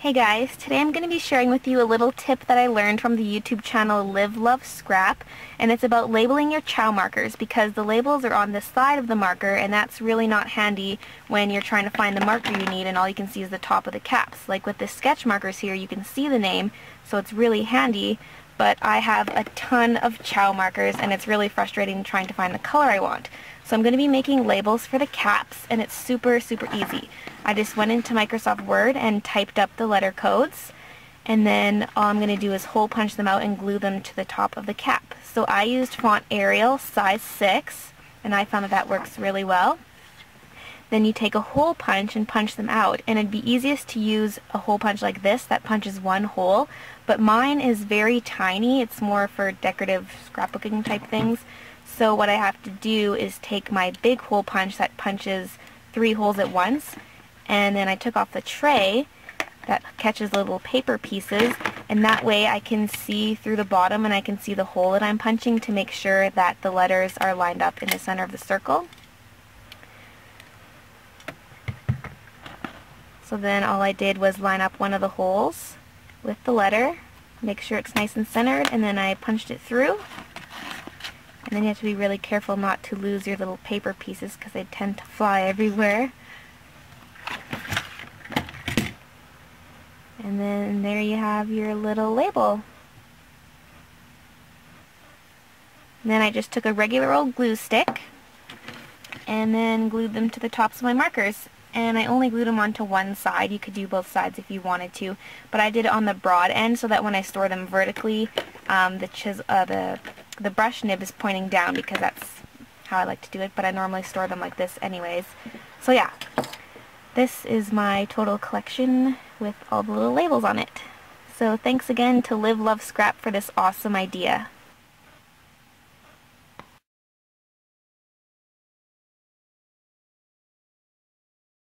Hey guys, today I'm going to be sharing with you a little tip that I learned from the YouTube channel Live Love Scrap, and it's about labeling your Ciao markers because the labels are on the side of the marker and that's really not handy when you're trying to find the marker you need and all you can see is the top of the caps. Like with the sketch markers here, you can see the name, so it's really handy, but I have a ton of Ciao markers and it's really frustrating trying to find the color I want. So I'm going to be making labels for the caps and it's super easy. I just went into Microsoft Word and typed up the letter codes, and then all I'm going to do is hole punch them out and glue them to the top of the cap. So I used font Arial size 6 and I found that works really well. Then you take a hole punch and punch them out, and it'd be easiest to use a hole punch like this that punches one hole, but mine is very tiny. It's more for decorative scrapbooking type things. So what I have to do is take my big hole punch that punches 3 holes at once, and then I took off the tray that catches little paper pieces, and that way I can see through the bottom and I can see the hole that I'm punching to make sure that the letters are lined up in the center of the circle. So then all I did was line up one of the holes with the letter, make sure it's nice and centered, and then I punched it through. And then you have to be really careful not to lose your little paper pieces because they tend to fly everywhere. And then there you have your little label. And then I just took a regular old glue stick and then glued them to the tops of my markers. And I only glued them onto one side. You could do both sides if you wanted to, but I did it on the broad end so that when I store them vertically, the brush nib is pointing down because that's how I like to do it, but I normally store them like this anyways. So yeah, this is my total collection with all the little labels on it. So thanks again to Live Love Scrap for this awesome idea.